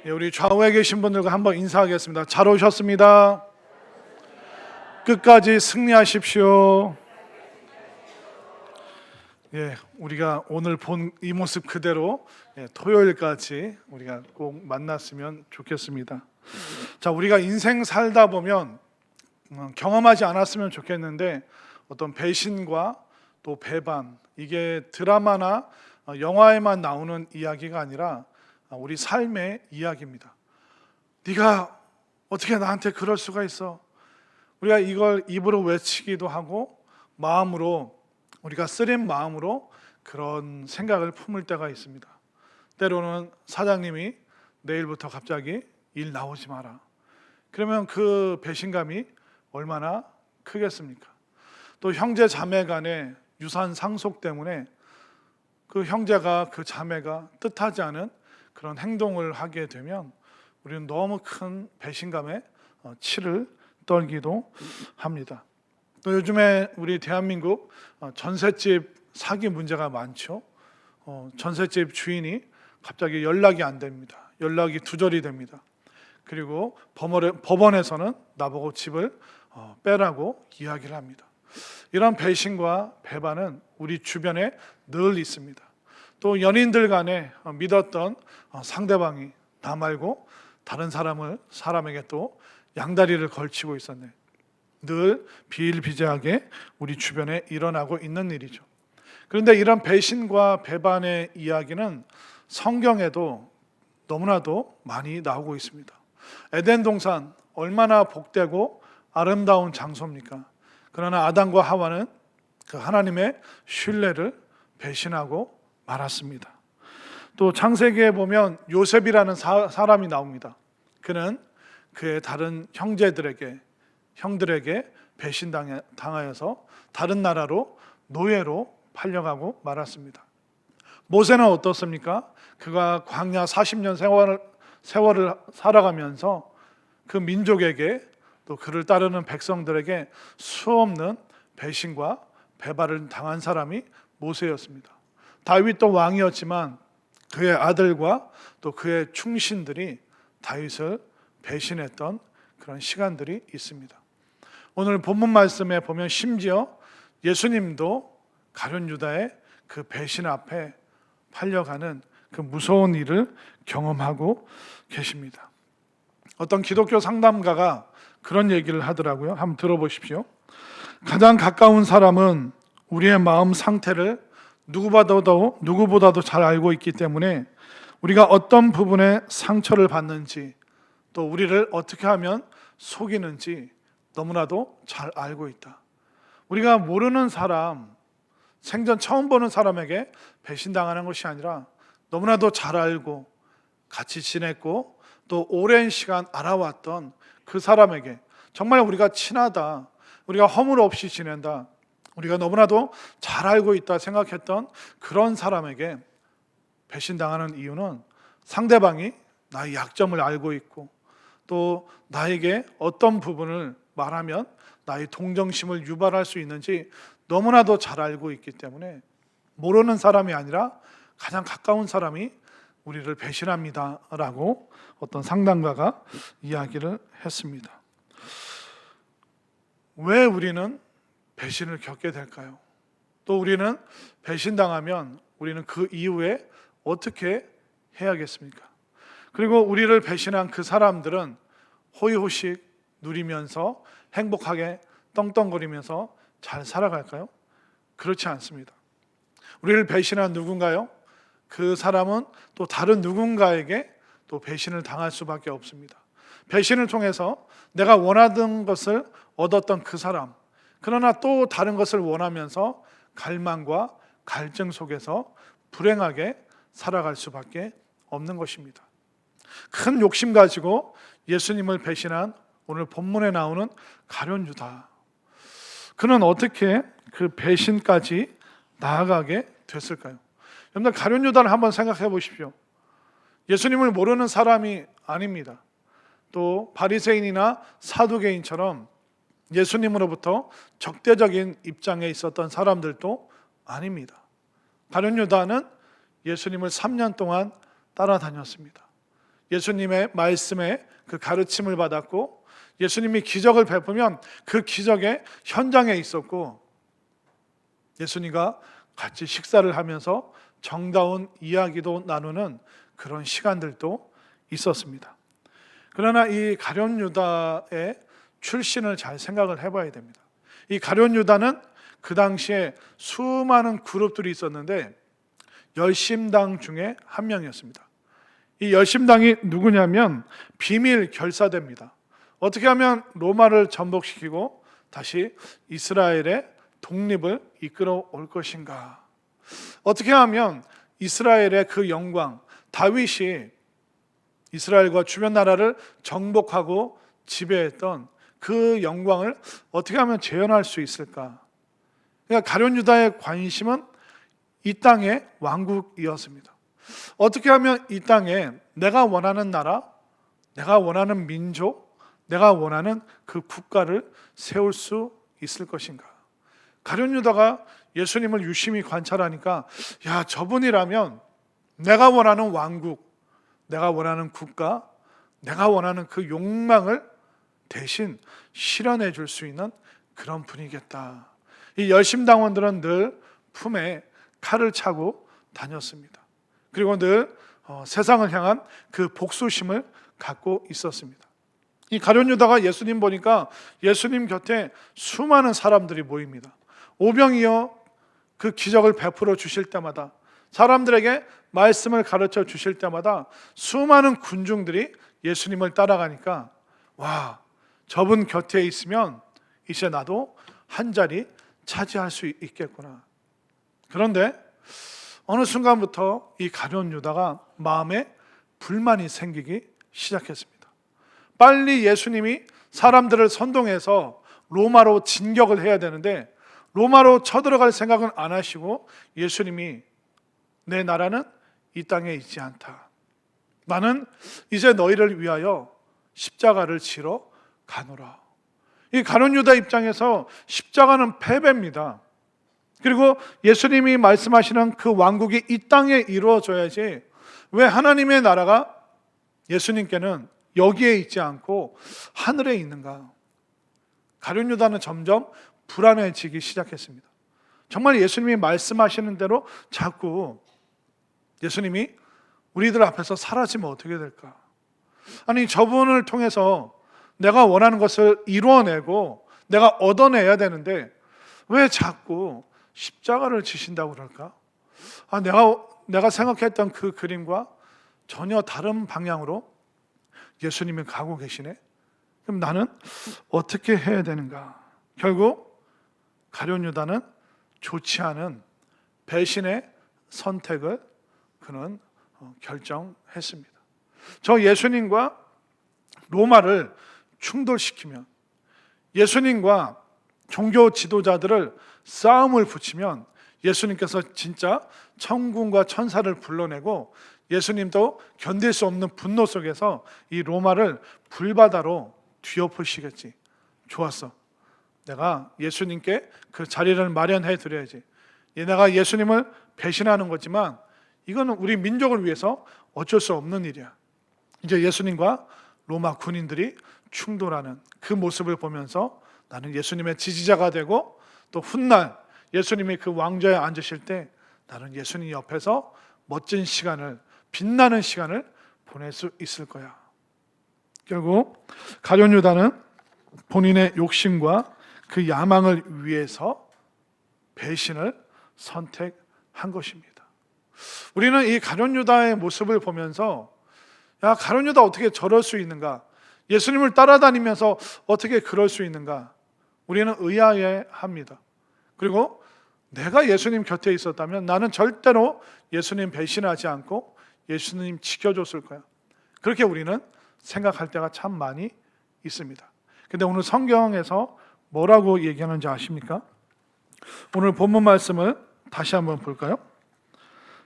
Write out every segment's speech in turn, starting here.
예, 우리 좌우에 계신 분들과 한번 인사하겠습니다. 잘 오셨습니다. 끝까지 승리하십시오. 예, 우리가 오늘 본 이 모습 그대로 토요일까지 우리가 꼭 만났으면 좋겠습니다. 자, 우리가 인생 살다 보면 경험하지 않았으면 좋겠는데 어떤 배신과 또 배반, 이게 드라마나 영화에만 나오는 이야기가 아니라 우리 삶의 이야기입니다. 네가 어떻게 나한테 그럴 수가 있어? 우리가 이걸 입으로 외치기도 하고 마음으로, 우리가 쓰린 마음으로 그런 생각을 품을 때가 있습니다. 때로는 사장님이 내일부터 갑자기 일 나오지 마라. 그러면 그 배신감이 얼마나 크겠습니까? 또 형제 자매 간의 유산 상속 때문에 그 형제가, 그 자매가 뜻하지 않은 그런 행동을 하게 되면 우리는 너무 큰 배신감에 치를 떨기도 합니다. 또 요즘에 우리 대한민국 전셋집 사기 문제가 많죠. 전셋집 주인이 갑자기 연락이 안 됩니다. 연락이 두절이 됩니다. 그리고 법원에서는 나보고 집을 빼라고 이야기를 합니다. 이런 배신과 배반은 우리 주변에 늘 있습니다. 또 연인들 간에 믿었던 상대방이 나 말고 다른 사람에게 또 양다리를 걸치고 있었네. 늘 비일비재하게 우리 주변에 일어나고 있는 일이죠. 그런데 이런 배신과 배반의 이야기는 성경에도 너무나도 많이 나오고 있습니다. 에덴 동산 얼마나 복되고 아름다운 장소입니까? 그러나 아담과 하와는 그 하나님의 신뢰를 배신하고 말았습니다. 또 창세기에 보면 요셉이라는 사람이 나옵니다. 그는 그의 다른 형들에게 배신당하여서 다른 나라로 노예로 팔려가고 말았습니다. 모세는 어떻습니까? 그가 광야 40년 세월을 살아가면서 그 민족에게 또 그를 따르는 백성들에게 수없는 배신과 배반을 당한 사람이 모세였습니다. 다윗도 왕이었지만 그의 아들과 또 그의 충신들이 다윗을 배신했던 그런 시간들이 있습니다. 오늘 본문 말씀에 보면 심지어 예수님도 가룟 유다의 그 배신 앞에 팔려가는 그 무서운 일을 경험하고 계십니다. 어떤 기독교 상담가가 그런 얘기를 하더라고요. 한번 들어보십시오. 가장 가까운 사람은 우리의 마음 상태를 누구보다도 잘 알고 있기 때문에 우리가 어떤 부분에 상처를 받는지, 또 우리를 어떻게 하면 속이는지 너무나도 잘 알고 있다. 우리가 모르는 사람, 생전 처음 보는 사람에게 배신당하는 것이 아니라 너무나도 잘 알고 같이 지냈고 또 오랜 시간 알아왔던 그 사람에게, 정말 우리가 친하다, 우리가 허물 없이 지낸다, 우리가 너무나도 잘 알고 있다 생각했던 그런 사람에게 배신당하는 이유는 상대방이 나의 약점을 알고 있고 또 나에게 어떤 부분을 말하면 나의 동정심을 유발할 수 있는지 너무나도 잘 알고 있기 때문에 모르는 사람이 아니라 가장 가까운 사람이 우리를 배신합니다 라고 어떤 상담가가 이야기를 했습니다. 왜 우리는 배신을 겪게 될까요? 또 우리는 배신당하면 우리는 그 이후에 어떻게 해야겠습니까? 그리고 우리를 배신한 그 사람들은 호의호식 누리면서 행복하게 떵떵거리면서 잘 살아갈까요? 그렇지 않습니다. 우리를 배신한 누군가요? 그 사람은 또 다른 누군가에게 또 배신을 당할 수밖에 없습니다. 배신을 통해서 내가 원하던 것을 얻었던 그 사람, 그러나 또 다른 것을 원하면서 갈망과 갈증 속에서 불행하게 살아갈 수밖에 없는 것입니다. 큰 욕심 가지고 예수님을 배신한 오늘 본문에 나오는 가룟 유다, 그는 어떻게 그 배신까지 나아가게 됐을까요? 여러분들, 가룟 유다를 한번 생각해 보십시오. 예수님을 모르는 사람이 아닙니다. 또 바리새인이나 사두개인처럼 예수님으로부터 적대적인 입장에 있었던 사람들도 아닙니다. 가룟 유다는 예수님을 3년 동안 따라다녔습니다. 예수님의 말씀에 그 가르침을 받았고 예수님이 기적을 베푸면 그 기적의 현장에 있었고 예수님과 같이 식사를 하면서 정다운 이야기도 나누는 그런 시간들도 있었습니다. 그러나 이 가룟 유다의 출신을 잘 생각을 해봐야 됩니다. 이 가룟 유다는 그 당시에 수많은 그룹들이 있었는데 열심당 중에 한 명이었습니다. 이 열심당이 누구냐면 비밀 결사대입니다. 어떻게 하면 로마를 전복시키고 다시 이스라엘의 독립을 이끌어 올 것인가? 어떻게 하면 이스라엘의 그 영광, 다윗이 이스라엘과 주변 나라를 정복하고 지배했던 그 영광을 어떻게 하면 재현할 수 있을까? 그러니까 가룟 유다의 관심은 이 땅의 왕국이었습니다. 어떻게 하면 이 땅에 내가 원하는 나라, 내가 원하는 민족, 내가 원하는 그 국가를 세울 수 있을 것인가? 가룟 유다가 예수님을 유심히 관찰하니까 야, 저분이라면 내가 원하는 왕국, 내가 원하는 국가, 내가 원하는 그 욕망을 대신 실현해 줄 수 있는 그런 분이겠다. 이 열심당원들은 늘 품에 칼을 차고 다녔습니다. 그리고 늘 세상을 향한 그 복수심을 갖고 있었습니다. 이 가룟 유다가 예수님 보니까 예수님 곁에 수많은 사람들이 모입니다. 오병이어 그 기적을 베풀어 주실 때마다, 사람들에게 말씀을 가르쳐 주실 때마다 수많은 군중들이 예수님을 따라가니까 와, 저분 곁에 있으면 이제 나도 한 자리 차지할 수 있겠구나. 그런데 어느 순간부터 이 가룟 유다가 마음에 불만이 생기기 시작했습니다. 빨리 예수님이 사람들을 선동해서 로마로 진격을 해야 되는데 로마로 쳐들어갈 생각은 안 하시고 예수님이 내 나라는 이 땅에 있지 않다. 나는 이제 너희를 위하여 십자가를 지러 가노라. 이 가룟 유다 입장에서 십자가는 패배입니다. 그리고 예수님이 말씀하시는 그 왕국이 이 땅에 이루어져야지 왜 하나님의 나라가 예수님께는 여기에 있지 않고 하늘에 있는가? 가룟 유다는 점점 불안해지기 시작했습니다. 정말 예수님이 말씀하시는 대로 자꾸 예수님이 우리들 앞에서 사라지면 어떻게 될까? 아니, 저분을 통해서 내가 원하는 것을 이루어내고 내가 얻어내야 되는데 왜 자꾸 십자가를 지신다고 그럴까? 내가 생각했던 그 그림과 전혀 다른 방향으로 예수님이 가고 계시네. 그럼 나는 어떻게 해야 되는가? 결국 가룟 유다는 좋지 않은 배신의 선택을 그는 결정했습니다. 저 예수님과 로마를 충돌시키면, 예수님과 종교 지도자들을 싸움을 붙이면 예수님께서 진짜 천군과 천사를 불러내고 예수님도 견딜 수 없는 분노 속에서 이 로마를 불바다로 뒤엎으시겠지. 좋았어. 내가 예수님께 그 자리를 마련해 드려야지. 내가 예수님을 배신하는 거지만 이거는 우리 민족을 위해서 어쩔 수 없는 일이야. 이제 예수님과 로마 군인들이 충돌하는 그 모습을 보면서 나는 예수님의 지지자가 되고 또 훗날 예수님이 그 왕좌에 앉으실 때 나는 예수님 옆에서 멋진 시간을, 빛나는 시간을 보낼 수 있을 거야. 결국 가룟 유다는 본인의 욕심과 그 야망을 위해서 배신을 선택한 것입니다. 우리는 이 가룟 유다의 모습을 보면서 야, 가룟 유다 어떻게 저럴 수 있는가? 예수님을 따라다니면서 어떻게 그럴 수 있는가? 우리는 의아해합니다. 그리고 내가 예수님 곁에 있었다면 나는 절대로 예수님 배신하지 않고 예수님 지켜줬을 거야. 그렇게 우리는 생각할 때가 참 많이 있습니다. 근데 오늘 성경에서 뭐라고 얘기하는지 아십니까? 오늘 본문 말씀을 다시 한번 볼까요?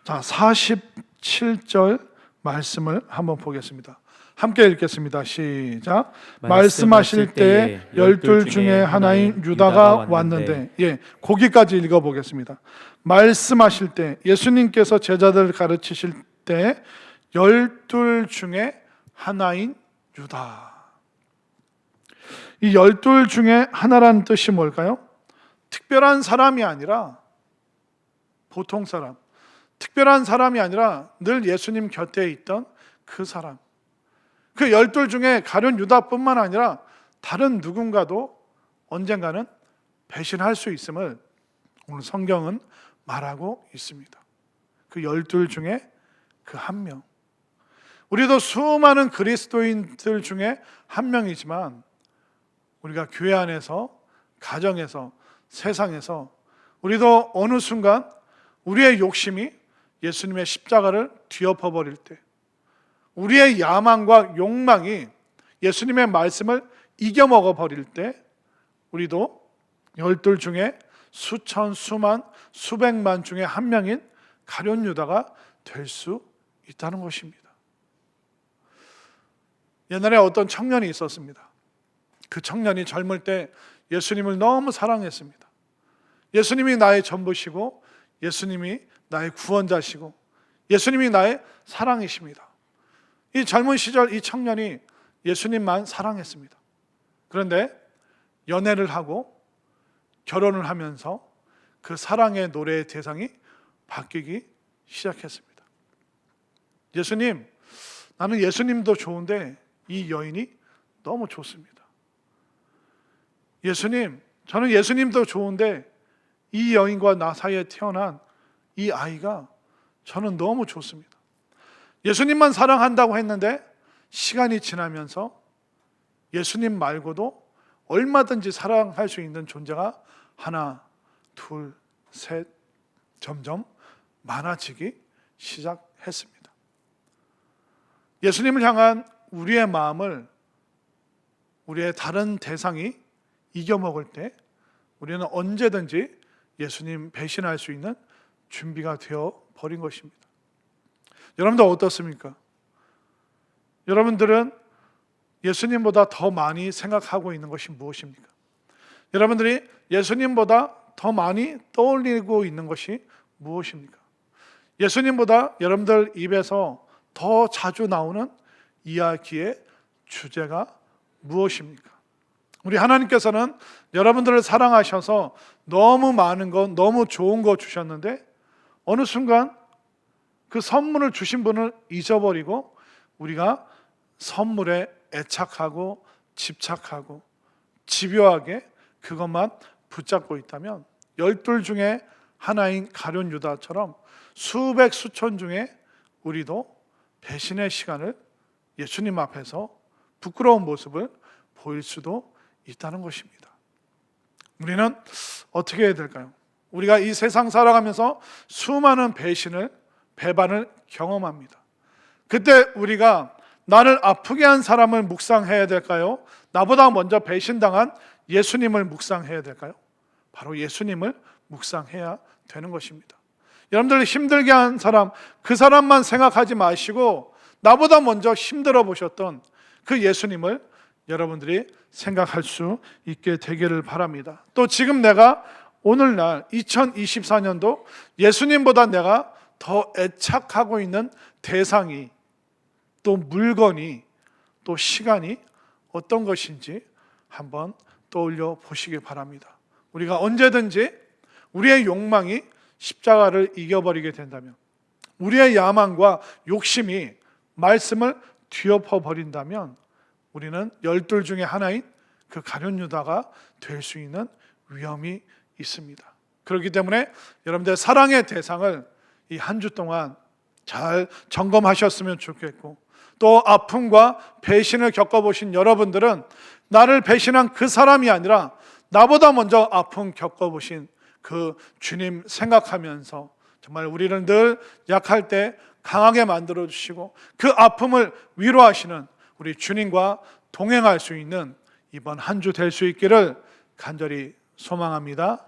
자, 47절 말씀을 한번 보겠습니다. 함께 읽겠습니다. 시작. 말씀하실 때 12 중에 하나인 유다가 왔는데, 거기까지 읽어보겠습니다. 말씀하실 때, 예수님께서 제자들을 가르치실 때 12 중에 하나인 유다. 이 12 중에 하나라는 뜻이 뭘까요? 특별한 사람이 아니라 보통 사람, 특별한 사람이 아니라 늘 예수님 곁에 있던 그 사람. 그 12 중에 가룟 유다뿐만 아니라 다른 누군가도 언젠가는 배신할 수 있음을 오늘 성경은 말하고 있습니다. 그 12 중에 그 한 명. 우리도 수많은 그리스도인들 중에 한 명이지만 우리가 교회 안에서, 가정에서, 세상에서 우리도 어느 순간 우리의 욕심이 예수님의 십자가를 뒤엎어버릴 때, 우리의 야망과 욕망이 예수님의 말씀을 이겨먹어버릴 때 우리도 12 중에 수천, 수만, 수백만 중에 한 명인 가룟 유다가 될 수 있다는 것입니다. 옛날에 어떤 청년이 있었습니다. 그 청년이 젊을 때 예수님을 너무 사랑했습니다. 예수님이 나의 전부시고 예수님이 나의 구원자시고 예수님이 나의 사랑이십니다. 이 젊은 시절 이 청년이 예수님만 사랑했습니다. 그런데 연애를 하고 결혼을 하면서 그 사랑의 노래의 대상이 바뀌기 시작했습니다. 예수님, 나는 예수님도 좋은데 이 여인이 너무 좋습니다. 예수님, 저는 예수님도 좋은데 이 여인과 나 사이에 태어난 이 아이가 저는 너무 좋습니다. 예수님만 사랑한다고 했는데 시간이 지나면서 예수님 말고도 얼마든지 사랑할 수 있는 존재가 하나, 둘, 셋 점점 많아지기 시작했습니다. 예수님을 향한 우리의 마음을 우리의 다른 대상이 이겨먹을 때 우리는 언제든지 예수님 배신할 수 있는 준비가 되어 버린 것입니다. 여러분들 어떻습니까? 여러분들은 예수님보다 더 많이 생각하고 있는 것이 무엇입니까? 여러분들이 예수님보다 더 많이 떠올리고 있는 것이 무엇입니까? 예수님보다 여러분들 입에서 더 자주 나오는 이야기의 주제가 무엇입니까? 우리 하나님께서는 여러분들을 사랑하셔서 너무 많은 것, 너무 좋은 거 주셨는데 어느 순간 그 선물을 주신 분을 잊어버리고 우리가 선물에 애착하고 집착하고 집요하게 그것만 붙잡고 있다면 12 중에 하나인 가룟 유다처럼 수백 수천 중에 우리도 배신의 시간을 예수님 앞에서 부끄러운 모습을 보일 수도 있다는 것입니다. 우리는 어떻게 해야 될까요? 우리가 이 세상 살아가면서 수많은 배반을 경험합니다. 그때 우리가 나를 아프게 한 사람을 묵상해야 될까요? 나보다 먼저 배신당한 예수님을 묵상해야 될까요? 바로 예수님을 묵상해야 되는 것입니다. 여러분들 힘들게 한 사람, 그 사람만 생각하지 마시고 나보다 먼저 힘들어 보셨던 그 예수님을 여러분들이 생각할 수 있게 되기를 바랍니다. 또 지금 내가 오늘날 2024년도 예수님보다 내가 더 애착하고 있는 대상이, 또 물건이, 또 시간이 어떤 것인지 한번 떠올려 보시기 바랍니다. 우리가 언제든지 우리의 욕망이 십자가를 이겨버리게 된다면, 우리의 야망과 욕심이 말씀을 뒤엎어 버린다면 우리는 12 중에 하나인 그 가룟 유다가 될 수 있는 위험이 있습니다. 그렇기 때문에 여러분들 사랑의 대상을 이 한 주 동안 잘 점검하셨으면 좋겠고, 또 아픔과 배신을 겪어보신 여러분들은 나를 배신한 그 사람이 아니라 나보다 먼저 아픔 겪어보신 그 주님 생각하면서 정말 우리를 늘 약할 때 강하게 만들어주시고 그 아픔을 위로하시는 우리 주님과 동행할 수 있는 이번 한 주 될 수 있기를 간절히 소망합니다.